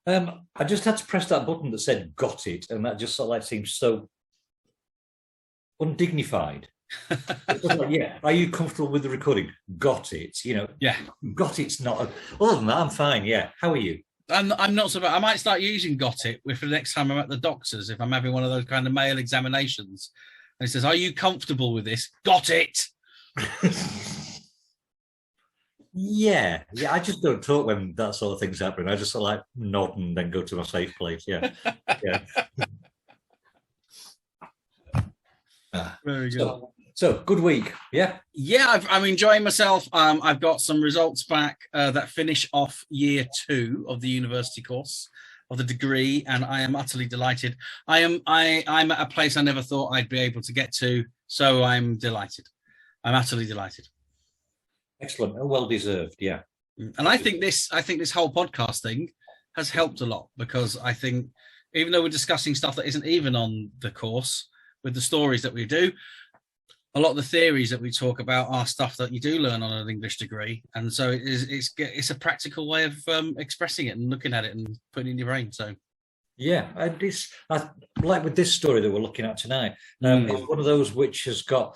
I just had to press that button that said "got it," and that just sort of like seems so undignified. It's just like, yeah, are you comfortable with the recording? Got it. Yeah. Got it's not. Other than that, I'm fine. Yeah. How are you? I'm not so bad. I might start using got it for the next time I'm at the doctor's if I'm having one of those kind of male examinations. And it says, "Are you comfortable with this?" Got it. Yeah. I just don't talk when that sort of thing's happening. I just sort of like nod and then go to my safe place. Yeah. Yeah. Very good. So good week. Yeah. Yeah, I'm enjoying myself. I've got some results back that finish off year 2 of the university course of the degree, and I am utterly delighted. I'm at a place I never thought I'd be able to get to, so I'm delighted. I'm utterly delighted. Excellent. Well deserved. Yeah. And I think this whole podcast thing has helped a lot, because I think even though we're discussing stuff that isn't even on the course with the stories that we do, a lot of the theories that we talk about are stuff that you do learn on an English degree, and so it's a practical way of expressing it and looking at it and putting it in your brain. So yeah, and it's like with this story that we're looking at tonight. It's one of those which has got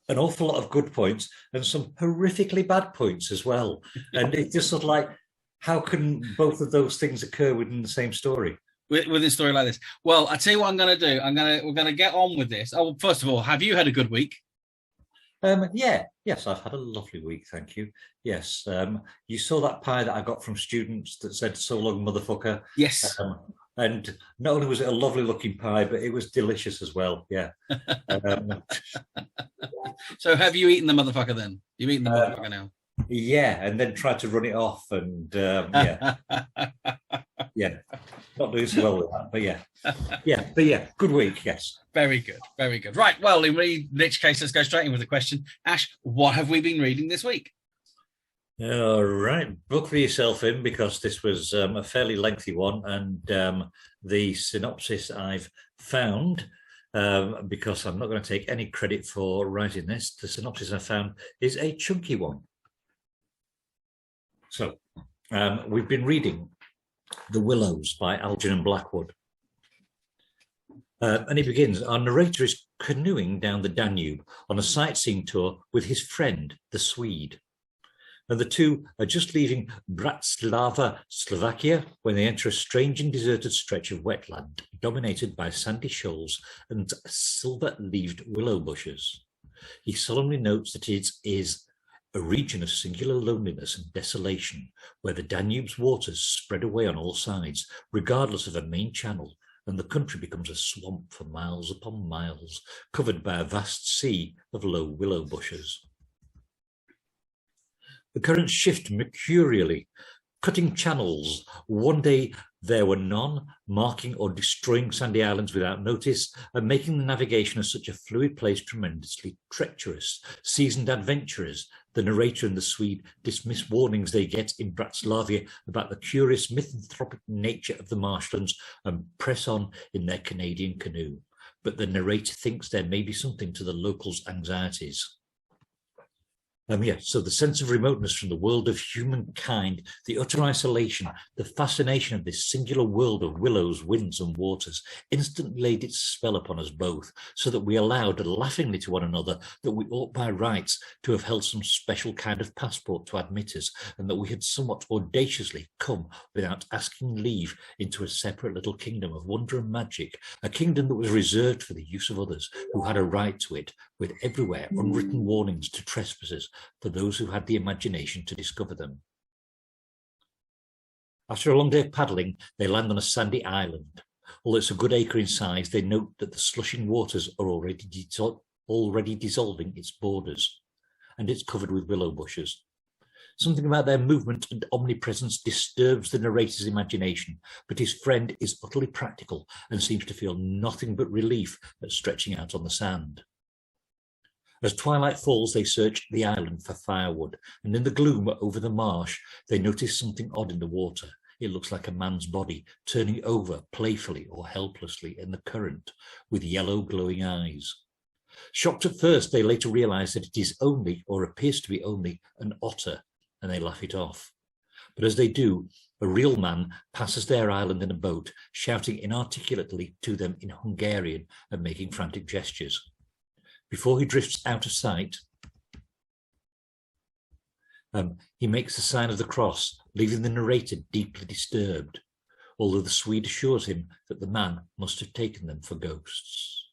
an awful lot of good points and some horrifically bad points as well. And it's just sort of like, how can both of those things occur within the same story? With a story like this, well, I tell you what I'm going to do. We're going to get on with this. Oh, first of all, have you had a good week? Yes, I've had a lovely week, thank you. Yes, you saw that pie that I got from students that said "so long, motherfucker." Yes. And not only was it a lovely looking pie, but it was delicious as well. Yeah. So have you eaten the motherfucker then? You've eaten the motherfucker now? Yeah, and then tried to run it off, and yeah. Yeah, not doing so well with that, but yeah, good week, yes. Very good, very good. Right, well, in which case, let's go straight in with the question. Ash, what have we been reading this week? All right, buckle yourself in, because this was a fairly lengthy one, and the synopsis I've found, because I'm not going to take any credit for writing this, the synopsis I found is a chunky one. So, we've been reading The Willows by Algernon Blackwood. And he begins, our narrator is canoeing down the Danube on a sightseeing tour with his friend, the Swede. And the two are just leaving Bratislava, Slovakia, when they enter a strange and deserted stretch of wetland dominated by sandy shoals and silver-leaved willow bushes. He solemnly notes that it is a region of singular loneliness and desolation, where the Danube's waters spread away on all sides, regardless of a main channel, and the country becomes a swamp for miles upon miles, covered by a vast sea of low willow bushes. The currents shift mercurially, cutting channels. One day there were none, marking or destroying sandy islands without notice, and making the navigation of such a fluid place tremendously treacherous. Seasoned adventurers, the narrator and the Swede, dismiss warnings they get in Bratislava about the curious misanthropic nature of the marshlands and press on in their Canadian canoe. But the narrator thinks there may be something to the locals' anxieties. So the sense of remoteness from the world of humankind, the utter isolation, the fascination of this singular world of willows, winds and waters instantly laid its spell upon us both, so that we allowed laughingly to one another that we ought by rights to have held some special kind of passport to admit us, and that we had somewhat audaciously come without asking leave into a separate little kingdom of wonder and magic, a kingdom that was reserved for the use of others who had a right to it, with everywhere unwritten warnings to trespassers for those who had the imagination to discover them. After a long day of paddling, they land on a sandy island. Although it's a good acre in size, they note that the slushing waters are already dissolving its borders, and it's covered with willow bushes. Something about their movement and omnipresence disturbs the narrator's imagination, but his friend is utterly practical and seems to feel nothing but relief at stretching out on the sand. As twilight falls, they search the island for firewood, and in the gloom over the marsh, they notice something odd in the water. It looks like a man's body turning over playfully or helplessly in the current, with yellow glowing eyes. Shocked at first, they later realize that it is only, or appears to be only, an otter, and they laugh it off. But as they do, A real man passes their island in a boat, shouting inarticulately to them in Hungarian and making frantic gestures. Before he drifts out of sight, he makes the sign of the cross, leaving the narrator deeply disturbed, although the Swede assures him that the man must have taken them for ghosts.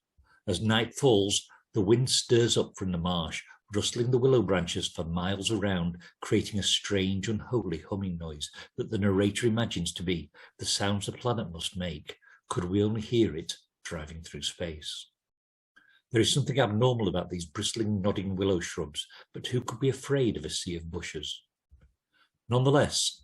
As night falls, the wind stirs up from the marsh, rustling the willow branches for miles around, creating a strange, unholy humming noise that the narrator imagines to be the sounds the planet must make, could we only hear it driving through space. There is something abnormal about these bristling, nodding willow shrubs, but who could be afraid of a sea of bushes? Nonetheless,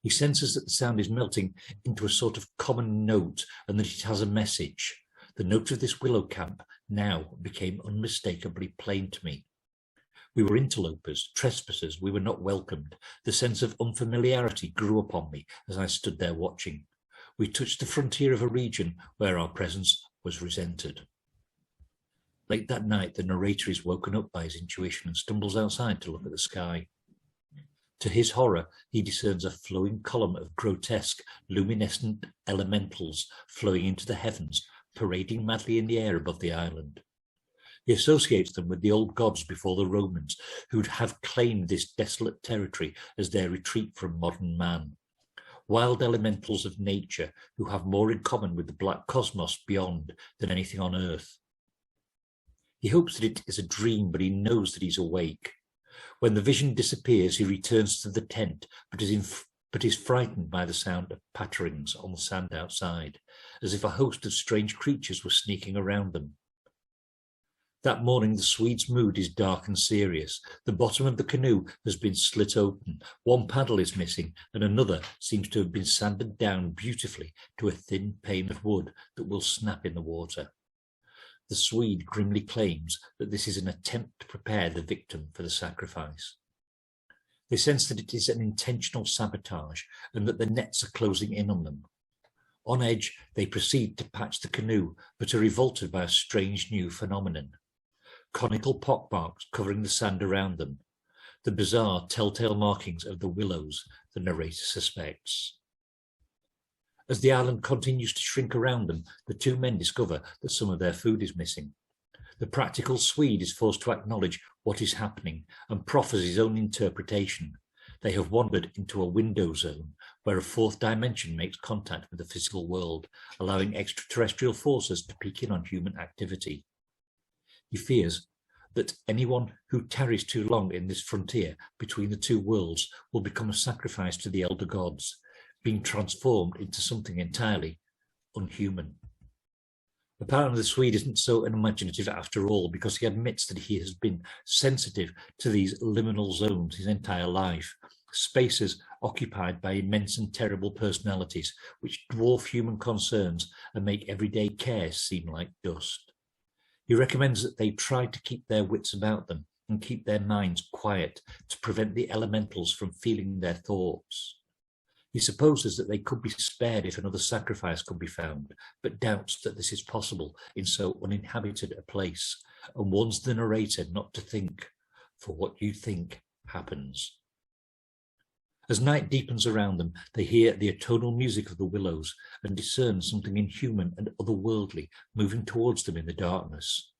he senses that the sound is melting into a sort of common note and that it has a message. The note of this willow camp now became unmistakably plain to me. We were interlopers, trespassers, we were not welcomed. The sense of unfamiliarity grew upon me as I stood there watching. We touched the frontier of a region where our presence was resented. Late that night, the narrator is woken up by his intuition and stumbles outside to look at the sky. To his horror, he discerns a flowing column of grotesque, luminescent elementals flowing into the heavens, parading madly in the air above the island. He associates them with the old gods before the Romans, who'd have claimed this desolate territory as their retreat from modern man. Wild elementals of nature who have more in common with the black cosmos beyond than anything on earth. He hopes that it is a dream, but he knows that he's awake. When the vision disappears, he returns to the tent, but is frightened by the sound of patterings on the sand outside, as if a host of strange creatures were sneaking around them. That morning, the Swede's mood is dark and serious. The bottom of the canoe has been slit open, one paddle is missing, and another seems to have been sanded down beautifully to a thin pane of wood that will snap in the water. The Swede grimly claims that this is an attempt to prepare the victim for the sacrifice. They sense that it is an intentional sabotage and that the nets are closing in on them. On edge, they proceed to patch the canoe, but are revolted by a strange new phenomenon. Conical pockmarks covering the sand around them, the bizarre telltale markings of the willows the narrator suspects. As the island continues to shrink around them, the two men discover that some of their food is missing. The practical Swede is forced to acknowledge what is happening and proffers his own interpretation. They have wandered into a window zone where a fourth dimension makes contact with the physical world, allowing extraterrestrial forces to peek in on human activity. He fears that anyone who tarries too long in this frontier between the two worlds will become a sacrifice to the elder gods, being transformed into something entirely unhuman. Apparently the Swede isn't so unimaginative after all, because he admits that he has been sensitive to these liminal zones his entire life, spaces occupied by immense and terrible personalities which dwarf human concerns and make everyday care seem like dust. He recommends that they try to keep their wits about them and keep their minds quiet to prevent the elementals from feeling their thoughts. He supposes that they could be spared if another sacrifice could be found, but doubts that this is possible in so uninhabited a place, and warns the narrator not to think, for what you think happens. As night deepens around them, they hear the atonal music of the willows and discern something inhuman and otherworldly moving towards them in the darkness.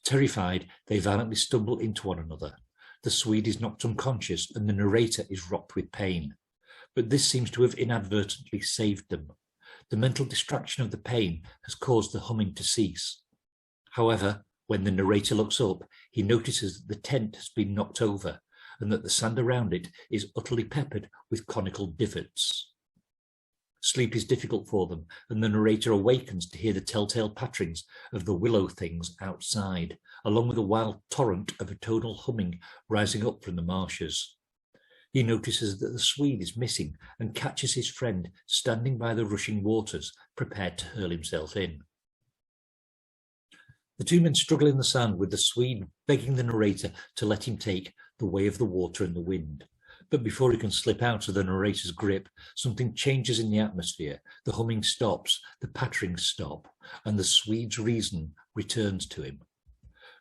Terrified, they violently stumble into one another. The Swede is knocked unconscious and the narrator is rocked with pain. But this seems to have inadvertently saved them. The mental distraction of the pain has caused the humming to cease. However, when the narrator looks up, he notices that the tent has been knocked over and that the sand around it is utterly peppered with conical divots. Sleep is difficult for them, and the narrator awakens to hear the telltale patterings of the willow things outside, along with a wild torrent of atonal humming rising up from the marshes. He notices that the Swede is missing and catches his friend standing by the rushing waters, prepared to hurl himself in. The two men struggle in the sand, with the Swede begging the narrator to let him take the way of the water and the wind. But before he can slip out of the narrator's grip, something changes in the atmosphere. The humming stops, the patterings stop, and the Swede's reason returns to him.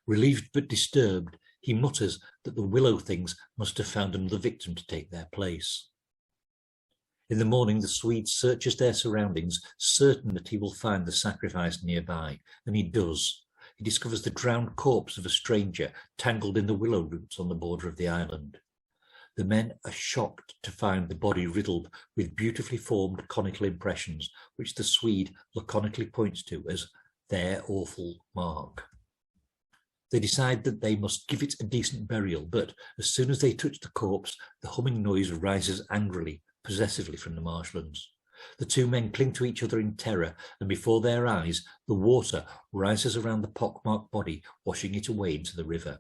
Relieved but disturbed, he mutters that the willow things must have found another victim to take their place. In the morning, the Swede searches their surroundings, certain that he will find the sacrifice nearby, and he does. He discovers the drowned corpse of a stranger tangled in the willow roots on the border of the island. The men are shocked to find the body riddled with beautifully formed conical impressions, which the Swede laconically points to as their awful mark. They decide that they must give it a decent burial, but as soon as they touch the corpse, the humming noise rises angrily, possessively from the marshlands. The two men cling to each other in terror, and before their eyes, the water rises around the pockmarked body, washing it away into the river.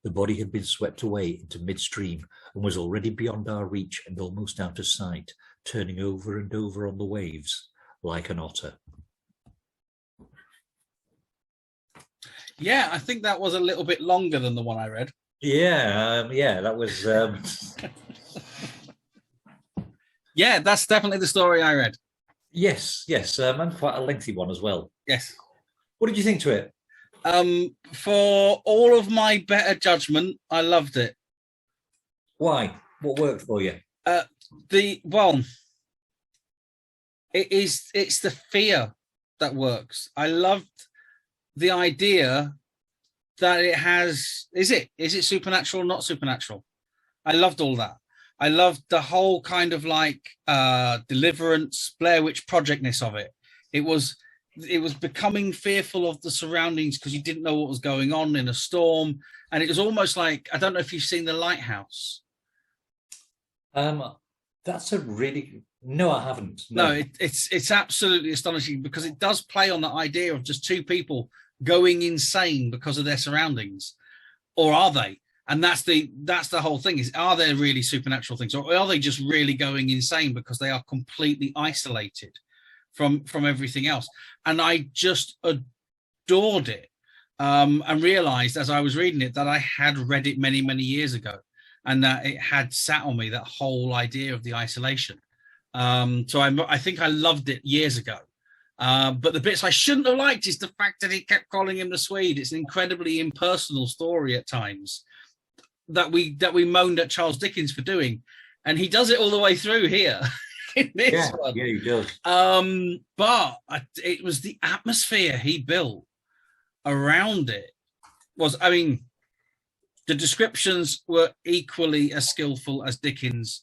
The body had been swept away into midstream and was already beyond our reach and almost out of sight, turning over and over on the waves like an otter. Yeah, I think that was a little bit longer than the one I read. Yeah, that was... Yeah, that's definitely the story I read. Yes, and quite a lengthy one as well. Yes. What did you think to it? For all of my better judgment, I loved it. Why? What worked for you? It's the fear that works. I loved the idea that it has. Is it supernatural or not supernatural? I loved all that. I loved the whole kind of like Deliverance, Blair Witch Projectness of it. It was becoming fearful of the surroundings because you didn't know what was going on in a storm, and it was almost like, I don't know if you've seen The Lighthouse. That's a really... No, I haven't. No, it's absolutely astonishing because it does play on the idea of just two people going insane because of their surroundings, or are they? And that's the whole thing: is, are there really supernatural things, or are they just really going insane because they are completely isolated from everything else? And I just adored it, and realized as I was reading it that I had read it many, many years ago, and that it had sat on me, that whole idea of the isolation. So I think I loved it years ago. But the bits I shouldn't have liked is the fact that he kept calling him the Swede. It's an incredibly impersonal story at times that we moaned at Charles Dickens for doing, and he does it all the way through here in this one. Yeah, he does. But it was the atmosphere he built around it. The descriptions were equally as skillful as Dickens,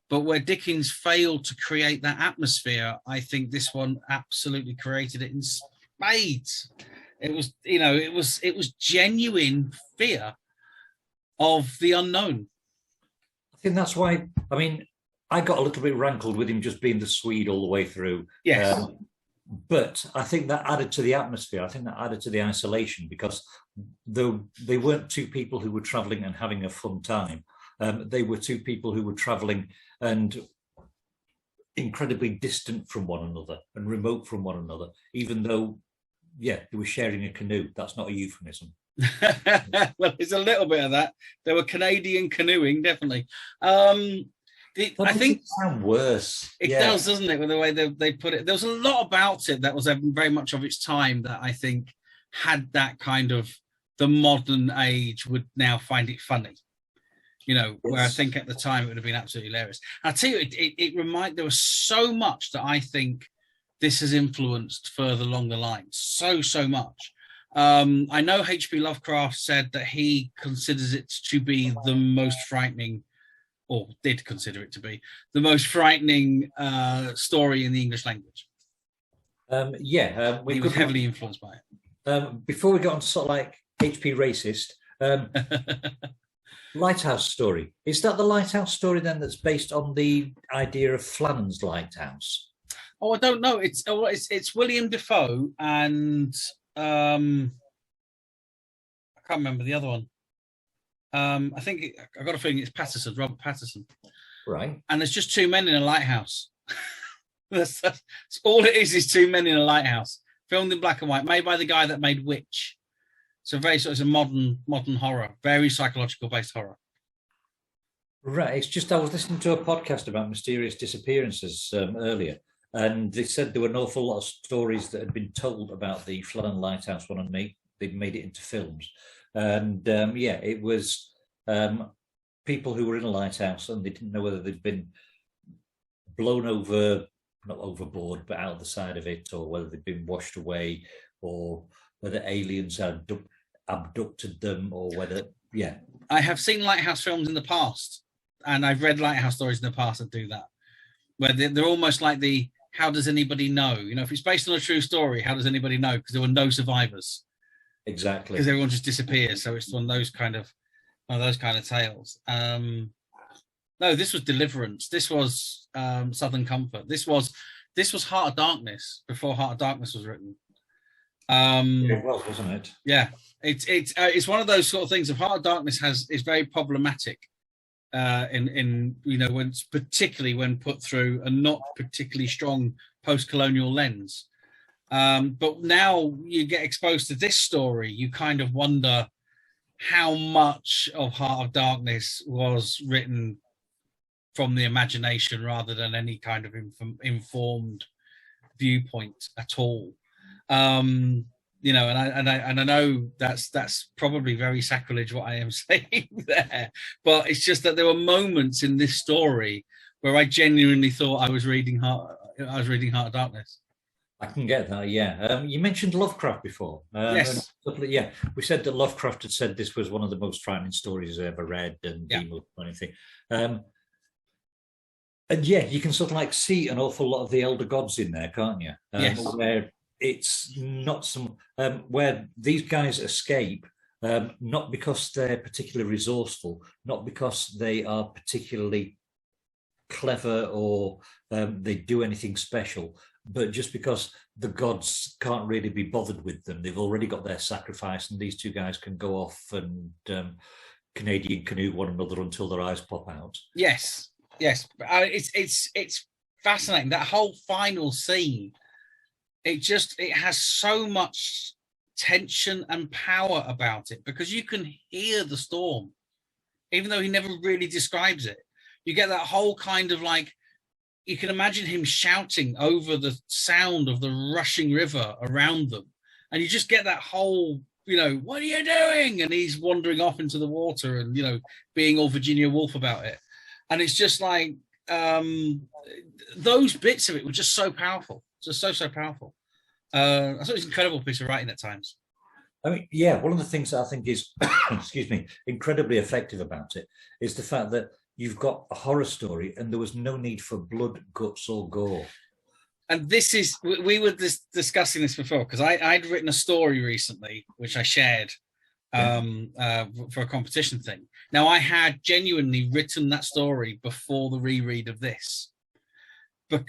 but where Dickens failed to create that atmosphere, I think this one absolutely created it in spades. It was genuine fear of the unknown. I think that's why, I got a little bit rankled with him just being the Swede all the way through. Yes. But I think that added to the atmosphere. I think that added to the isolation, because though they weren't two people who were traveling and having a fun time, they were two people who were traveling and incredibly distant from one another and remote from one another, even though, they were sharing a canoe. That's not a euphemism. Well, there's a little bit of that. There were Canadian canoeing, definitely. I think it sounds worse. It does, doesn't it, with the way they put it? There was a lot about it that was very much of its time that I think had that kind of, the modern age would now find it funny. Where I think at the time it would have been absolutely hilarious. I'll tell you, there was so much that I think this has influenced further along the line. So much. I know H.P. Lovecraft said that he considers it to be the most frightening, or did consider it to be the most frightening story in the English language. He was heavily influenced by it. Before we got on to sort of like H.P. racist, Lighthouse Story. Is that the Lighthouse Story then that's based on the idea of Flannan's Lighthouse? Oh, I don't know. It's William Defoe and I can't remember the other one. I think I got a feeling it's Patterson, Robert Patterson. Right. And there's just two men in a lighthouse. that's all it is two men in a lighthouse, filmed in black and white, made by the guy that made Witch. So it's a modern horror, very psychological based horror. Right. It's just I was listening to a podcast about mysterious disappearances earlier, and they said there were an awful lot of stories that had been told about the Flannan Lighthouse one, and they'd made it into films. And it was people who were in a lighthouse and they didn't know whether they'd been blown over, not overboard, but out the side of it, or whether they'd been washed away, or whether aliens had abducted them, or whether, I have seen lighthouse films in the past, and I've read lighthouse stories in the past that do that, where they're almost like how does anybody know? You know, if it's based on a true story, how does anybody know? Because there were no survivors. Exactly. Because everyone just disappears. So it's one of those kind of tales. No, this was Deliverance. This was Southern Comfort. This was Heart of Darkness before Heart of Darkness was written. It was, wasn't it? Yeah, it's one of those sort of things. Of Heart of Darkness is very problematic in particularly when put through a not particularly strong post-colonial lens. But now you get exposed to this story, you kind of wonder how much of Heart of Darkness was written from the imagination rather than any kind of informed viewpoint at all. And I know that's probably very sacrilege what I am saying there, but it's just that there were moments in this story where I genuinely thought I was reading Heart of Darkness. I can get that, yeah. You mentioned Lovecraft before. Yes. Yeah, we said that Lovecraft had said this was one of the most frightening stories I ever read, and anything. And you can sort of like see an awful lot of the elder gods in there, can't you? Yes. Where it's not where these guys escape, not because they're particularly resourceful, not because they are particularly clever or they do anything special, but just because the gods can't really be bothered with them. They've already got their sacrifice, and these two guys can go off and Canadian canoe one another until their eyes pop out. Yes. It's fascinating, that whole final scene. It has so much tension and power about it, because you can hear the storm, even though he never really describes it. You get that whole kind of like, you can imagine him shouting over the sound of the rushing river around them, and you just get that whole, what are you doing? And he's wandering off into the water and, being all Virginia Woolf about it. And it's just like, those bits of it were just so powerful. Just so powerful. I thought it was an incredible piece of writing at times. I mean, one of the things that I think is, excuse me, incredibly effective about it is the fact that you've got a horror story and there was no need for blood, guts, or gore. And we were discussing this before, because I'd written a story recently, which I shared for a competition thing. Now, I had genuinely written that story before the reread of this.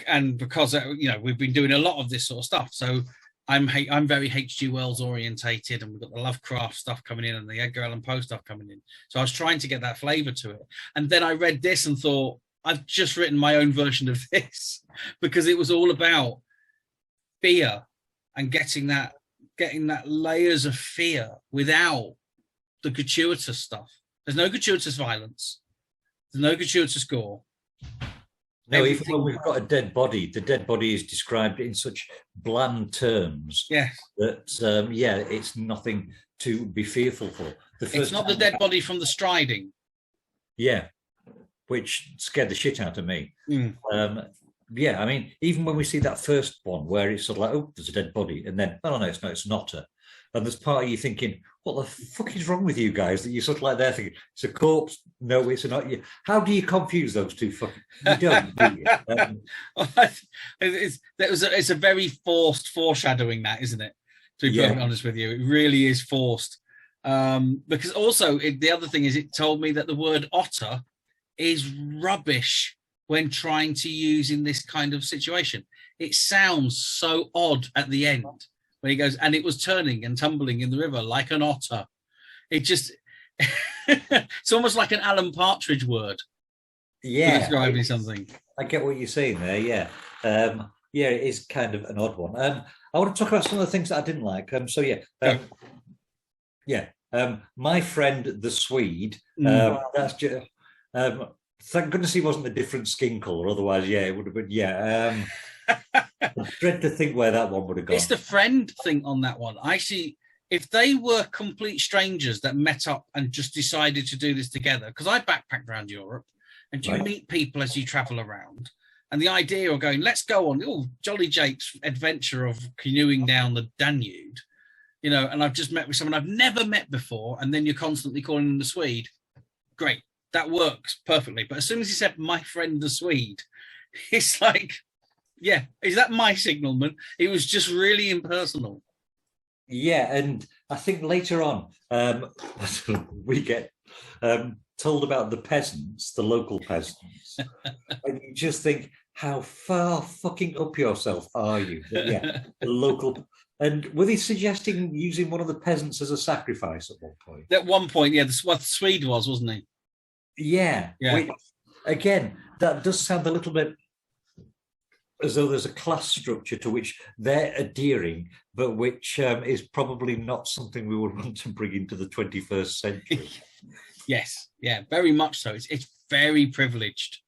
And because, we've been doing a lot of this sort of stuff. So I'm very H.G. Wells orientated, and we've got the Lovecraft stuff coming in and the Edgar Allan Poe stuff coming in. So I was trying to get that flavor to it. And then I read this and thought, I've just written my own version of this, because it was all about fear and getting that layers of fear without the gratuitous stuff. There's no gratuitous violence. There's no gratuitous gore. No, even when we've got a dead body, the dead body is described in such bland terms that, it's nothing to be fearful for. It's not the dead body from the striding. Yeah, which scared the shit out of me. I mean, even when we see that first one where it's sort of like, oh, there's a dead body, and then, oh, no, it's not her. And there's part of you thinking, what the fuck is wrong with you guys? That you're sort of like there thinking, it's a corpse. No, it's not. How do you confuse those two fucking? You don't, do you? It's a very forced foreshadowing, that, isn't it? To be perfectly honest with you, it really is forced. Because also, the other thing is, it told me that the word otter is rubbish when trying to use in this kind of situation. It sounds so odd at the end. When he goes, and it was turning and tumbling in the river like an otter. It just, it's almost like an Alan Partridge word. Yeah. Describing something. I get what you're saying there, yeah. It is kind of an odd one. I want to talk about some of the things that I didn't like. My friend, the Swede, that's just, thank goodness he wasn't a different skin colour, otherwise, it would have been, I dread to think where that one would have gone. It's the friend thing on that one. I actually, if they were complete strangers that met up and just decided to do this together, because I backpacked around Europe, and you meet people as you travel around, and the idea of going, let's go on Jolly Jake's adventure of canoeing down the Danube, you know, and I've just met with someone I've never met before, and then you're constantly calling them the Swede. Great, that works perfectly. But as soon as he said, my friend the Swede, it's like, yeah, is that my signalman? It was just really impersonal. Yeah, and I think later on we get told about the peasants, the local peasants, and you just think, how far fucking up yourself are you? But yeah, the local. And were they suggesting using one of the peasants as a sacrifice at one point? At one point, yeah, that's what the Swede was, wasn't he? Yeah. Which, again, that does sound a little bit as though there's a class structure to which they're adhering, but which is probably not something we would want to bring into the 21st century. Yes, yeah, very much so. It's very privileged.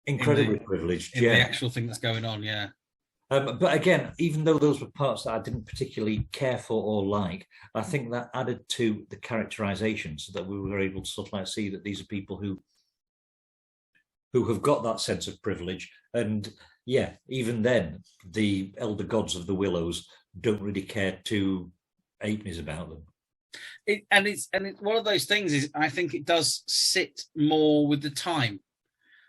Incredibly privileged, the actual thing that's going on, yeah. But again, even though those were parts that I didn't particularly care for or like, I think that added to the characterization so that we were able to sort of like see that these are people who have got that sense of privilege. And yeah, even then, the elder gods of the Willows don't really care two halfpennies about them. It's one of those things is I think it does sit more with the time.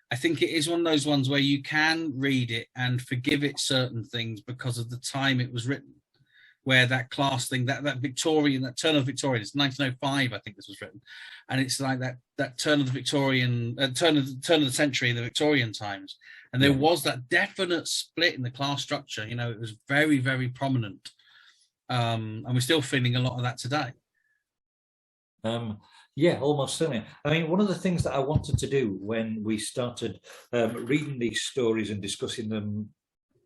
I think it is one of those ones where you can read it and forgive it certain things because of the time it was written, where that class thing, that Victorian, that turn of the Victorian, it's 1905, I think this was written, and it's like that turn of the Victorian, turn of the century in the Victorian times, and there was that definite split in the class structure. You know, it was very, very prominent, and we're still feeling a lot of that today. Yeah, almost certainly. I mean, one of the things that I wanted to do when we started reading these stories and discussing them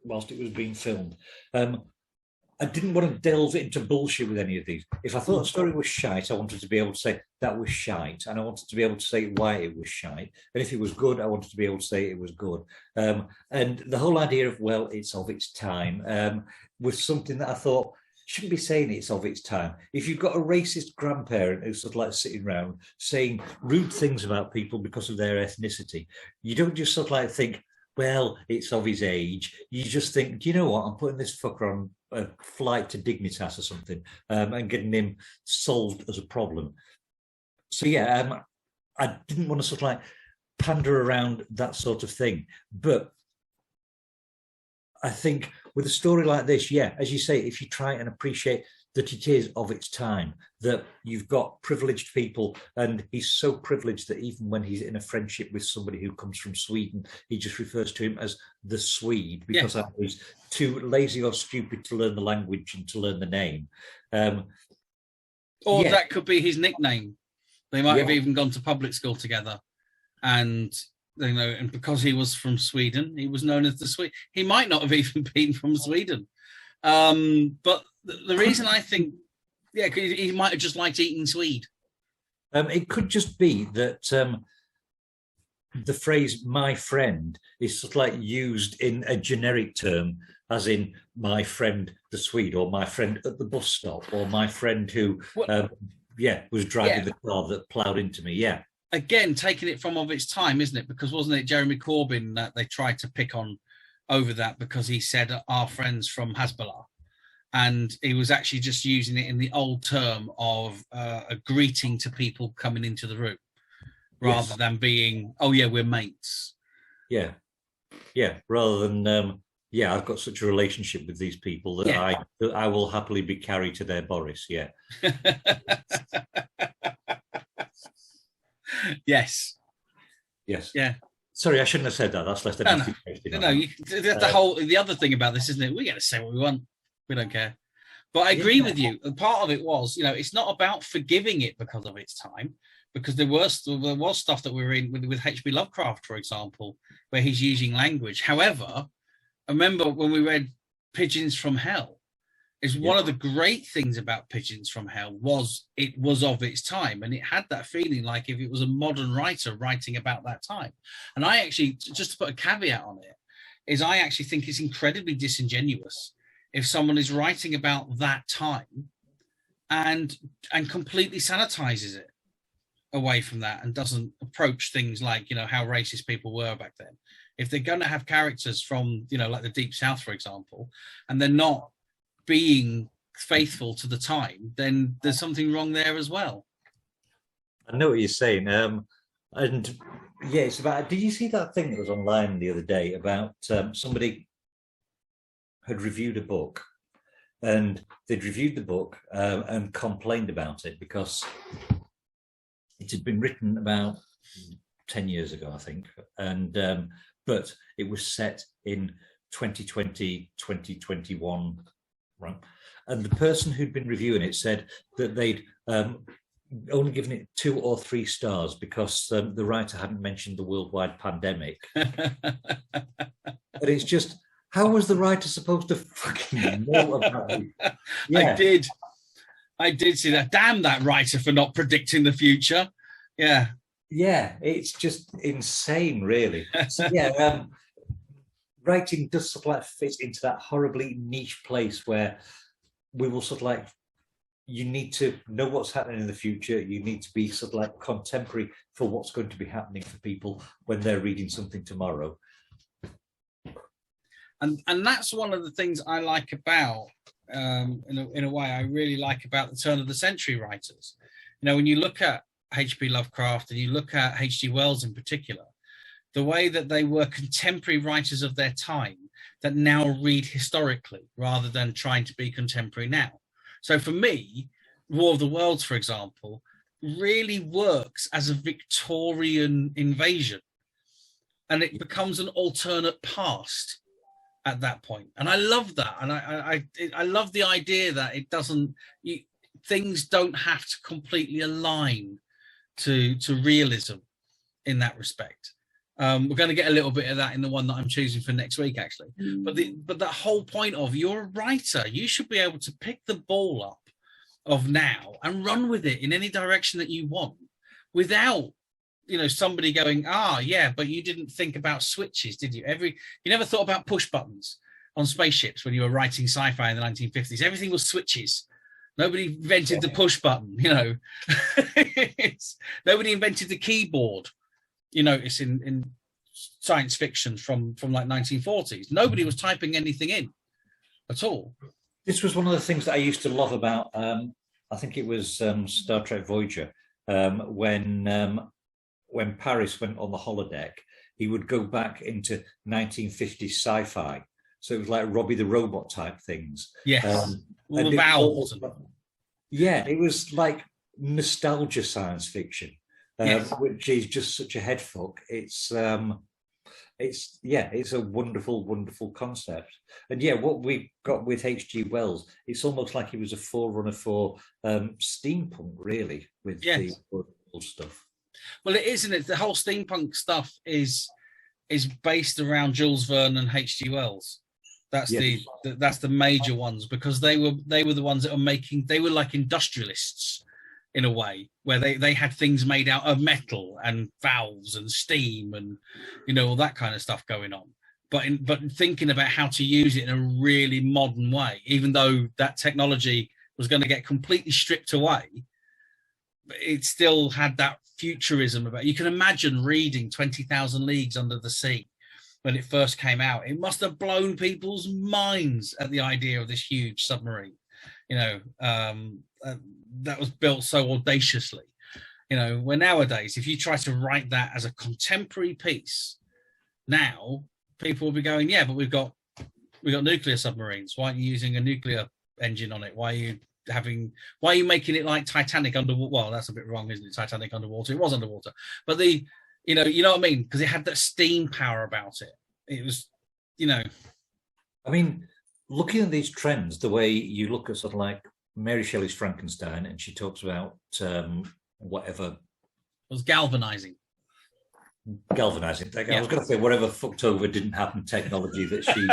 whilst it was being filmed, I didn't want to delve into bullshit with any of these. If I thought a story was shite, I wanted to be able to say that was shite, and I wanted to be able to say why it was shite. And if it was good, I wanted to be able to say it was good. And the whole idea of, well, it's of its time, was something that I thought, shouldn't be saying it's of its time. If you've got a racist grandparent who's sort of like sitting around saying rude things about people because of their ethnicity, you don't just sort of like think, well, it's of his age. You just think, do you know what? I'm putting this fucker on a flight to Dignitas or something, and getting him solved as a problem. So yeah, I didn't want to sort of like pander around that sort of thing. But I think with a story like this, yeah, as you say, if you try and appreciate that it is of its time, that you've got privileged people, and he's so privileged that even when he's in a friendship with somebody who comes from Sweden, he just refers to him as the Swede because I was too lazy or stupid to learn the language and to learn the name. Or that could be his nickname. They might have even gone to public school together, and you know, and because he was from Sweden, he was known as the Swede. He might not have even been from Sweden, but the reason I think, he might have just liked eating Swede. It could just be that the phrase "my friend" is sort of like used in a generic term, as in my friend the Swede, or my friend at the bus stop, or my friend who, was driving the car that ploughed into me. Yeah. Again, taking it from of its time, isn't it? Because wasn't it Jeremy Corbyn that they tried to pick on over that because he said our friends from Hezbollah, and he was actually just using it in the old term of a greeting to people coming into the room, rather than being, oh yeah, we're mates. Yeah, rather than I've got such a relationship with these people that I will happily be carried to their Boris. Yeah. Yes. Yeah. Sorry, I shouldn't have said that. That's less than the other thing about this, isn't it? We get to say what we want. We don't care. But I agree with you. And part of it was, it's not about forgiving it because of its time, because there was stuff that we were in with H.P. Lovecraft, for example, where he's using language. However, I remember when we read Pigeons from Hell, is one of the great things about Pigeons from Hell was it was of its time, and it had that feeling like if it was a modern writer writing about that time. And I actually, just to put a caveat on it, is I actually think it's incredibly disingenuous if someone is writing about that time and completely sanitizes it away from that, and doesn't approach things like, you know, how racist people were back then. If they're going to have characters from, you know, like the Deep South, for example, and they're not being faithful to the time, then there's something wrong there as well. I know what you're saying. And yeah, it's about, did you see that thing that was online the other day about somebody had reviewed a book, and they'd reviewed the book and complained about it because it had been written about 10 years ago, I think. And but it was set in 2020, 2021, right? And the person who'd been reviewing it said that they'd only given it 2 or 3 stars because the writer hadn't mentioned the worldwide pandemic. And it's just, how was the writer supposed to fucking know about it? Yeah. I did see that. Damn that writer for not predicting the future. Yeah. Yeah, it's just insane, really. So, yeah, writing does sort of like fit into that horribly niche place where we will sort of like, you need to know what's happening in the future. You need to be sort of like contemporary for what's going to be happening for people when they're reading something tomorrow. And that's one of the things I like about, in a way, I really like about the turn of the century writers. You know, when you look at H.P. Lovecraft and you look at H.G. Wells in particular, the way that they were contemporary writers of their time that now read historically rather than trying to be contemporary now. So for me, War of the Worlds, for example, really works as a Victorian invasion, and it becomes an alternate past at that point. And I love that. And I love the idea that it doesn't, things don't have to completely align to realism in that respect. We're going to get a little bit of that in the one that I'm choosing for next week, actually. But that whole point of, you're a writer, you should be able to pick the ball up of now and run with it in any direction that you want, without, you know, somebody going, yeah, but you didn't think about switches, did you? You never thought about push buttons on spaceships when you were writing sci-fi in the 1950s. Everything was switches. Nobody invented the push button, you know. Nobody invented the keyboard. You notice in science fiction from like 1940s, nobody was typing anything in at all. This was one of the things that I used to love about, I think it was Star Trek Voyager, when Paris went on the holodeck, he would go back into 1950s sci-fi. So it was like Robbie the Robot type things. Yes, all the vowels. Yeah, it was like nostalgia science fiction. Yes. Which is just such a head fuck. It's a wonderful, wonderful concept. And yeah, what we got with H.G. Wells, it's almost like he was a forerunner for steampunk, really, with the old stuff. Well, it is, isn't it? The whole steampunk stuff is based around Jules Verne and H.G. Wells. That's that's the major ones, because they were the ones that are making. They were like industrialists in a way, where they had things made out of metal and valves and steam and, you know, all that kind of stuff going on. But thinking about how to use it in a really modern way, even though that technology was going to get completely stripped away, it still had that futurism about. You can imagine reading 20,000 Leagues Under the Sea when it first came out. It must have blown people's minds at the idea of this huge submarine, you know, that was built so audaciously. You know, where nowadays, if you try to write that as a contemporary piece, now people will be going, yeah, but we've got nuclear submarines. Why aren't you using a nuclear engine on it? Why are you making it like Titanic underwater? Well, that's a bit wrong, isn't it? Titanic underwater. It was underwater, but you know what I mean? Because it had that steam power about it. It was, you know. I mean, looking at these trends, the way you look at sort of like Mary Shelley's Frankenstein, and she talks about whatever. It was galvanizing. I was going to say whatever fucked over didn't happen technology that she.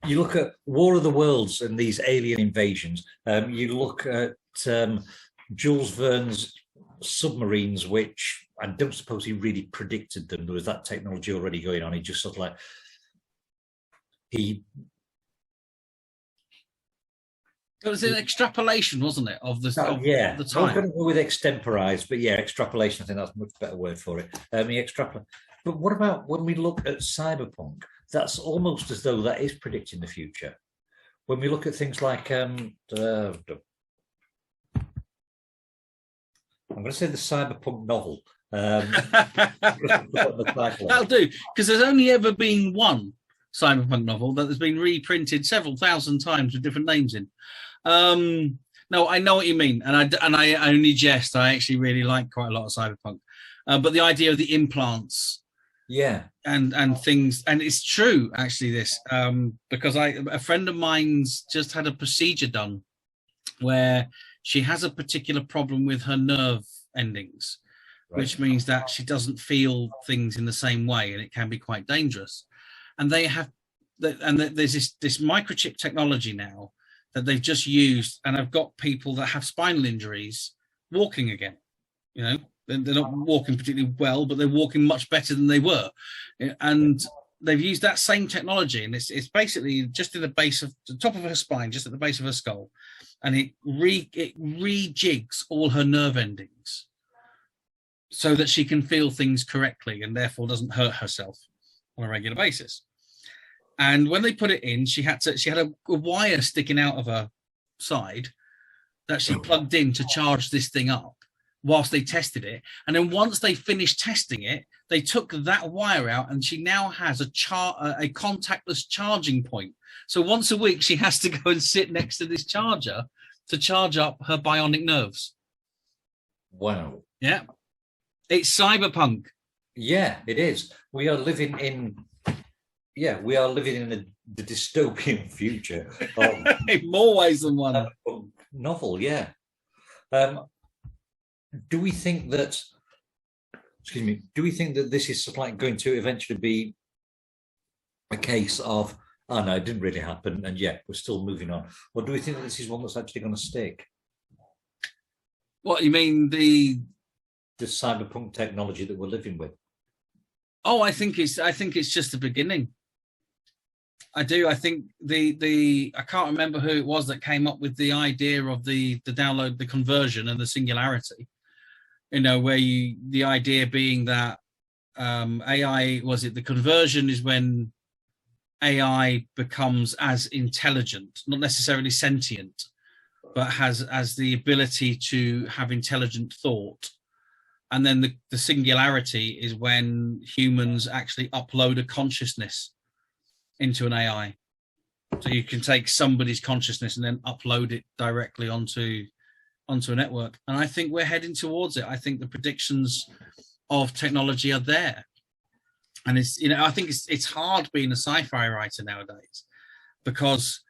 You look at War of the Worlds and these alien invasions. You look at Jules Verne's submarines, which I don't suppose he really predicted them. There was that technology already going on. He just sort of like he It was an extrapolation, wasn't it, of the of Yeah, the I was time? going to go with extemporized, but yeah, extrapolation. I think that's a much better word for it. Extrapolate. But what about when we look at cyberpunk? That's almost as though that is predicting the future. When we look at things like, I'm going to say the cyberpunk novel. That'll do, because there's only ever been one cyberpunk novel that has been reprinted several thousand times with different names in. No, I know what you mean, and I only jest. I actually really like quite a lot of cyberpunk, but the idea of the implants, yeah, and things, and it's true actually. This because a friend of mine's just had a procedure done where she has a particular problem with her nerve endings, right, which means that she doesn't feel things in the same way, and it can be quite dangerous. And they have, and there's this microchip technology now that they've just used, and I've got people that have spinal injuries walking again. You know, they're not walking particularly well, but they're walking much better than they were. And they've used that same technology, and it's basically just in the base of the top of her spine, just at the base of her skull, and it rejigs all her nerve endings so that she can feel things correctly and therefore doesn't hurt herself on a regular basis. And when they put it in, she had a wire sticking out of her side that she plugged in to charge this thing up whilst they tested it. And then once they finished testing it, they took that wire out, and she now has a contactless charging point. So once a week, she has to go and sit next to this charger to charge up her bionic nerves. Wow. Yeah. It's cyberpunk. Yeah, it is. We are living in the dystopian future. In more ways than one. Novel, yeah. Do we think that this is going to eventually be a case of, oh no, it didn't really happen, and yet we're still moving on? Or do we think that this is one that's actually going to stick? What, you mean the cyberpunk technology that we're living with? Oh, I think it's just the beginning. I do. I think I can't remember who it was that came up with the idea of the download, the conversion, and the singularity. You know, where the idea being that AI, the conversion is when AI becomes as intelligent, not necessarily sentient, but has the ability to have intelligent thought. And then the singularity is when humans actually upload a consciousness into an AI. So you can take somebody's consciousness and then upload it directly onto a network. And I think we're heading towards it. I think the predictions of technology are there. And I think it's hard being a sci-fi writer nowadays because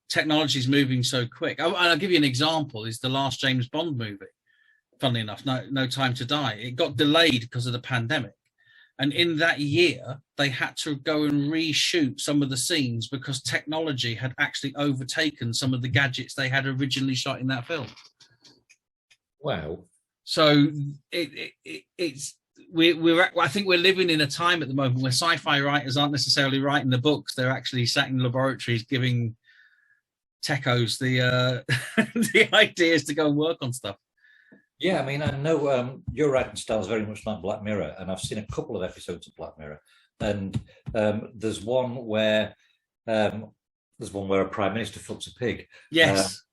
technology is moving so quick. I'll give you an example. Is the last James Bond movie. Funnily enough, No Time to Die. It got delayed because of the pandemic. And in that year, they had to go and reshoot some of the scenes because technology had actually overtaken some of the gadgets they had originally shot in that film. Wow. So I think we're living in a time at the moment where sci-fi writers aren't necessarily writing the books. They're actually sat in laboratories giving techos the the ideas to go and work on stuff. Yeah, I mean, I know your writing style is very much like Black Mirror, and I've seen a couple of episodes of Black Mirror, and there's one where a prime minister fucks a pig. Yes,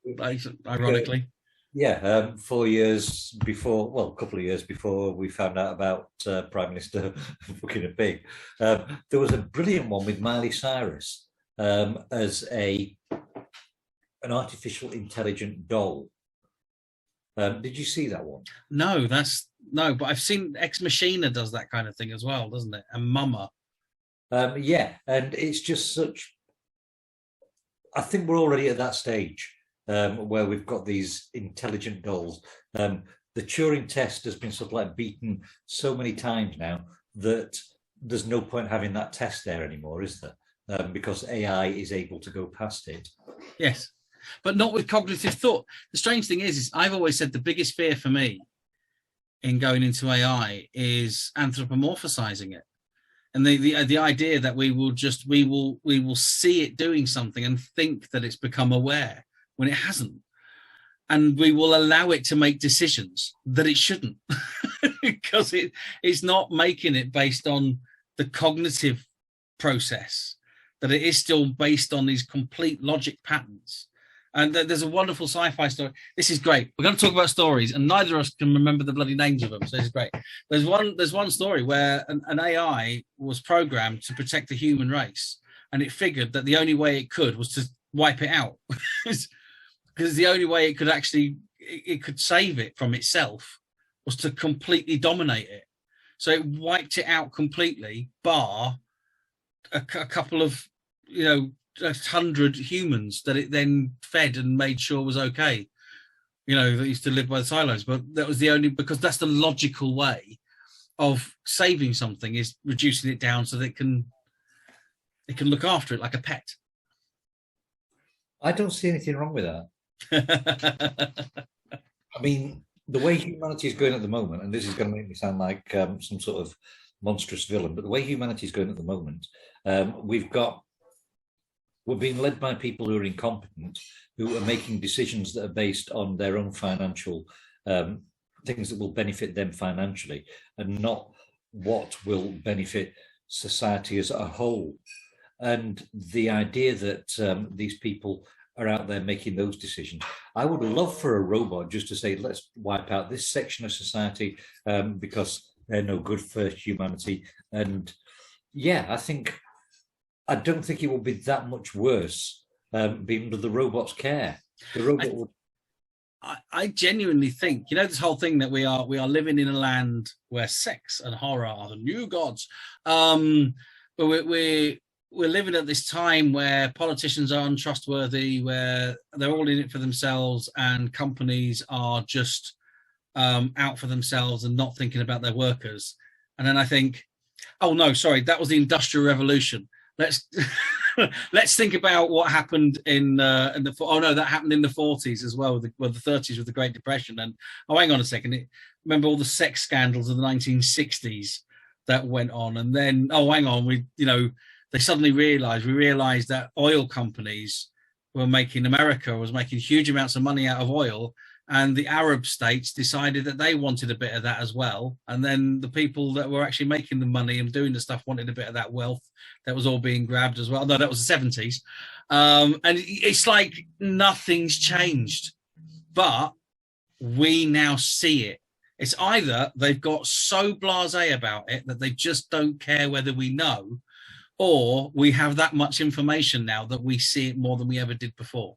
ironically. Yeah, 4 years before, well, a couple of years before we found out about Prime Minister fucking a pig. There was a brilliant one with Miley Cyrus as an artificial intelligent doll. Did you see that one? No, but I've seen Ex Machina does that kind of thing as well, doesn't it? And Mama. Yeah, and it's just such. I think we're already at that stage where we've got these intelligent dolls. The Turing test has been sort of like beaten so many times now that there's no point having that test there anymore, is there? Because AI is able to go past it. Yes. But not with cognitive thought. The strange thing is I've always said the biggest fear for me in going into AI is anthropomorphizing it, and the idea that we will see it doing something and think that it's become aware when it hasn't. And we will allow it to make decisions that it shouldn't, because it's not making it based on the cognitive process, that it is still based on these complete logic patterns. And there's a wonderful sci-fi story. This is great. We're going to talk about stories, and neither of us can remember the bloody names of them. So this is great. There's one story where an AI was programmed to protect the human race, and it figured that the only way it could was to wipe it out, because the only way it could actually it could save it from itself was to completely dominate it. So it wiped it out completely, bar a couple of 100 humans that it then fed and made sure was okay, that used to live by the silos. But that was the only, because that's the logical way of saving something, is reducing it down so that it can look after it like a pet. I don't see anything wrong with that. I mean, the way humanity is going at the moment, and this is going to make me sound like some sort of monstrous villain, but the way humanity is going at the moment, we're being led by people who are incompetent, who are making decisions that are based on their own financial things that will benefit them financially, and not what will benefit society as a whole. And the idea that these people are out there making those decisions, I would love for a robot just to say, let's wipe out this section of society because they're no good for humanity. And yeah, I don't think it will be that much worse being under the robot's care. The robot would. I genuinely think, this whole thing that we are living in a land where sex and horror are the new gods. But we're living at this time where politicians are untrustworthy, where they're all in it for themselves, and companies are just out for themselves and not thinking about their workers. And then I think, oh no, sorry, that was the Industrial Revolution. Let's think about what happened in the. Oh no, that happened in the 40s as well, the 30s with the Great Depression. And hang on a second, remember all the sex scandals of the 1960s that went on, and then hang on, they suddenly realized that oil companies America was making huge amounts of money out of oil, and the Arab states decided that they wanted a bit of that as well. And then the people that were actually making the money and doing the stuff wanted a bit of that wealth that was all being grabbed as well. No, that was the 70s. And it's like nothing's changed, but we now see it. It's either they've got so blasé about it that they just don't care whether we know, or we have that much information now that we see it more than we ever did before.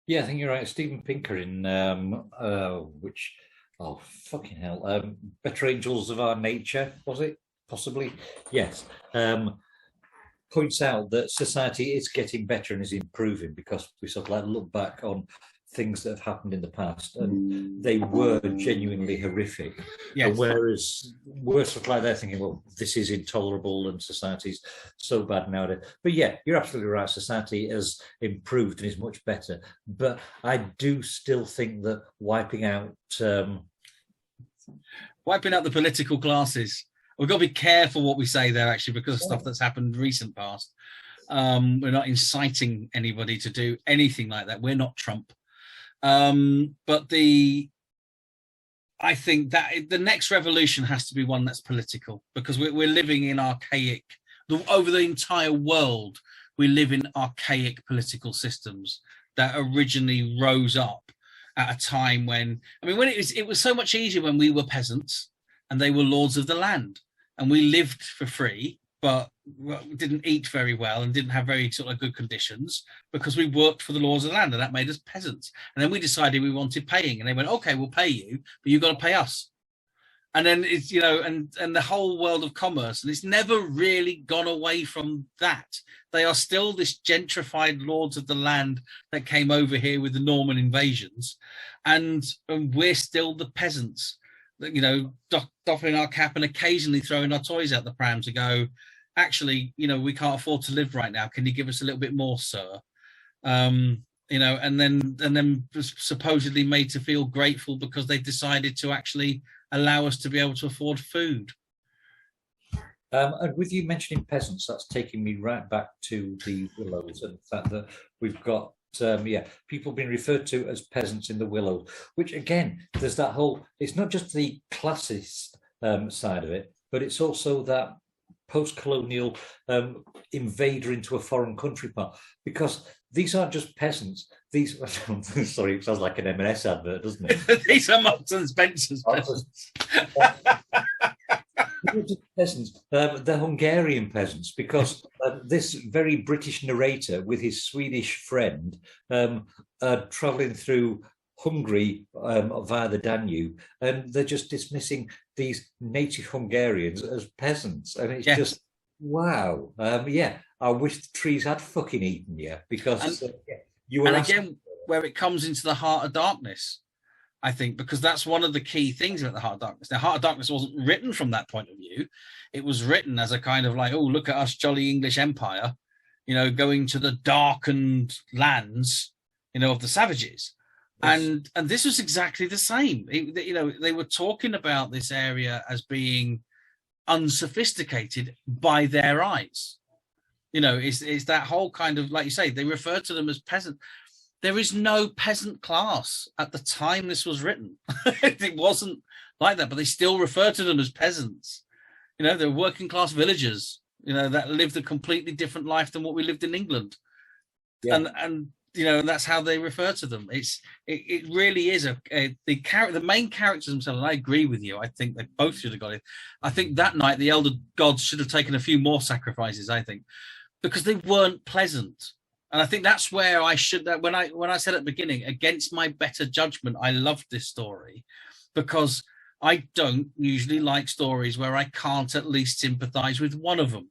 Yeah, I think you're right. Steven Pinker in fucking hell, Better Angels of Our Nature, was it? Possibly, yes. Points out that society is getting better and is improving because we sort of like look back on things that have happened in the past, and they were genuinely horrific. Yes. Whereas we're sort of like they're thinking, well, this is intolerable and society's so bad nowadays. But yeah, you're absolutely right. Society has improved and is much better. But I do still think that wiping out the political classes. We've got to be careful what we say there, actually, because of stuff that's happened in recent past. We're not inciting anybody to do anything like that. We're not Trump. But I think that the next revolution has to be one that's political, because we're living in archaic, over the entire world, we live in archaic political systems that originally rose up at a time when it was so much easier when we were peasants and they were lords of the land, and we lived for free, but didn't eat very well and didn't have very sort of good conditions because we worked for the laws of the land, and that made us peasants. And then we decided we wanted paying, and they went, okay, we'll pay you, but you've got to pay us. And then it's, and the whole world of commerce, and it's never really gone away from that. They are still this gentrified lords of the land that came over here with the Norman invasions, and we're still the peasants, doffing our cap and occasionally throwing our toys out the pram to go, actually, we can't afford to live right now. Can you give us a little bit more, sir? And then supposedly made to feel grateful because they decided to actually allow us to be able to afford food. And with you mentioning peasants, that's taking me right back to the Willows and the fact that we've got Yeah, people being referred to as peasants in the Willows, which again, there's that whole, it's not just the classist side of it, but it's also that post-colonial invader into a foreign country part, because these aren't just peasants. These, sorry, it sounds like an M&S advert, doesn't it? These are Marks and Spencer's peasants. Peasants, they're Hungarian peasants, because this very British narrator with his Swedish friend traveling through Hungary via the Danube, and they're just dismissing these native Hungarians as peasants, and it's just wow. I wish the trees had fucking eaten you, because you were. And again, where it comes into the Heart of Darkness, I think, because that's one of the key things about the Heart of Darkness. Now, Heart of Darkness wasn't written from that point of view. It was written as a kind of like, oh, look at us, jolly English Empire, going to the darkened lands, of the savages. Yes. And this was exactly the same. They were talking about this area as being unsophisticated by their eyes. It's that whole kind of, like you say, they refer to them as peasants. There is no peasant class at the time this was written. It wasn't like that, but they still refer to them as peasants. They're working class villagers, that lived a completely different life than what we lived in England. Yeah. And that's how they refer to them. It really is the main characters themselves. And I agree with you. I think they both should have got it. I think that night the elder gods should have taken a few more sacrifices, I think, because they weren't pleasant. And I think that's where I should, when I said at the beginning, against my better judgment, I loved this story, because I don't usually like stories where I can't at least sympathize with one of them.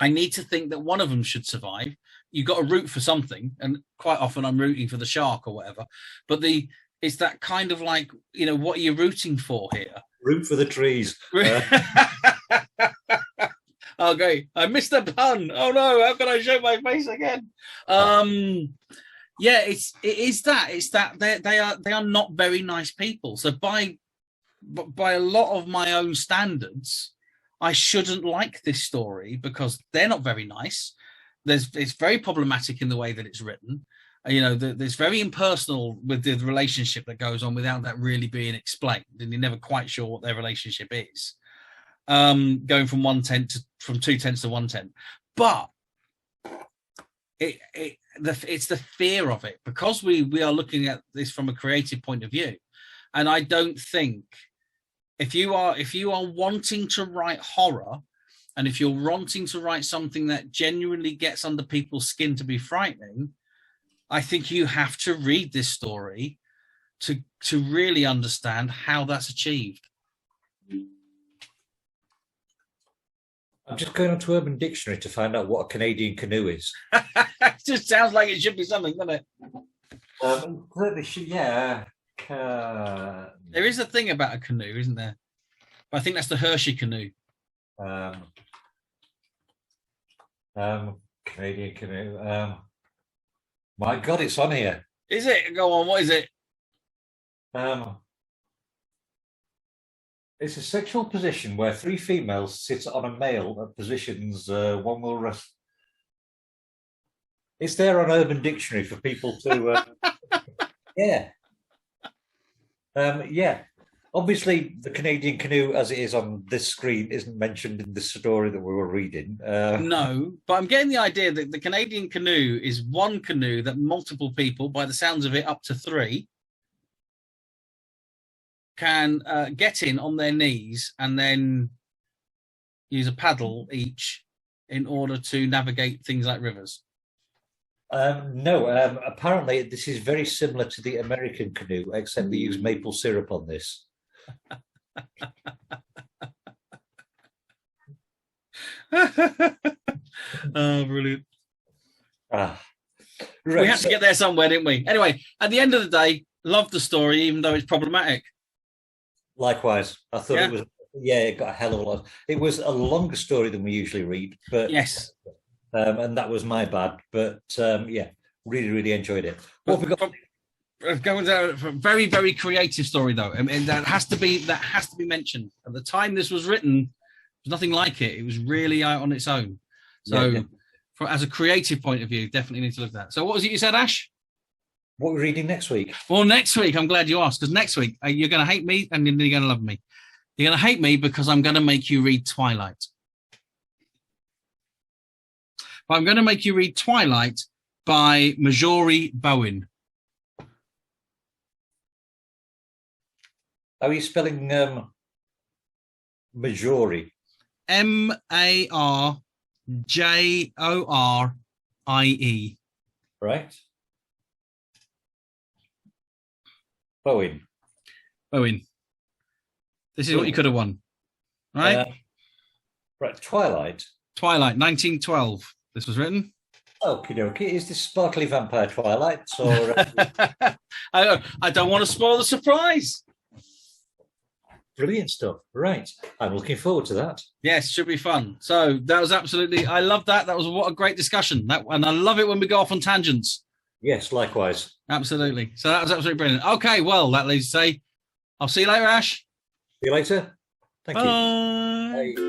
I need to think that one of them should survive. You've got to root for something, and quite often I'm rooting for the shark or whatever. But it's that kind of like, what are you rooting for here? Root for the trees. Okay, I missed the pun. Oh no, how can I show my face again? It's that they are not very nice people. So by a lot of my own standards, I shouldn't like this story, because they're not very nice. It's very problematic in the way that it's written. There's very impersonal with the relationship that goes on without that really being explained, and you're never quite sure what their relationship is. Going from 2/10 to 1/10, but it's the fear of it, because we are looking at this from a creative point of view, and I don't think if you are wanting to write horror, and if you're wanting to write something that genuinely gets under people's skin to be frightening, I think you have to read this story to really understand how that's achieved. I'm just going onto Urban Dictionary to find out what a Canadian canoe is. It just sounds like it should be something, doesn't it? Yeah. There is a thing about a canoe, isn't there? But I think that's the Hershey canoe. Canadian canoe. My God, it's on here. Is it? Go on. What is it? It's a sexual position where three females sit on a male at positions one will rest. It's there on Urban Dictionary for people to. Yeah. Obviously, the Canadian canoe, as it is on this screen, isn't mentioned in the story that we were reading. No, but I'm getting the idea that the Canadian canoe is one canoe that multiple people, by the sounds of it, up to three, can get in on their knees and then use a paddle each in order to navigate things like rivers. No, apparently this is very similar to the American canoe, except we use maple syrup on this. Oh, brilliant. Right, we had to get there somewhere, didn't we? Anyway, at the end of the day, loved the story, even though it's problematic. Likewise. I thought it was, it got a hell of a lot. It was a longer story than we usually read, but yes. And that was my bad, but really, really enjoyed it. What have we got? Going down a very, very creative story, though, and that has to be mentioned. At the time this was written, there's nothing like it. It was really out on its own. So, as a creative point of view, definitely need to look at that. So what was it you said, Ash? What are we reading next week? Well, next week, I'm glad you asked, because next week you're going to hate me and then you're going to love me. You're going to hate me because I'm going to make you read Twilight. But I'm going to make you read Twilight by Marjorie Bowen. How are you spelling Marjorie? Marjorie. Right. Bowen. This is what you could have won. Right? Right. Twilight. 1912. This was written. Okie dokie. Is this sparkly vampire Twilight? Or I don't want to spoil the surprise. Brilliant stuff. Right. I'm looking forward to that. Yes, should be fun. So that was absolutely, I love that. That was what a great discussion. And I love it when we go off on tangents. Yes, likewise. Absolutely. So that was absolutely brilliant. Okay, well, that leaves to say, I'll see you later, Ash. See you later. Thank you. Bye. Bye.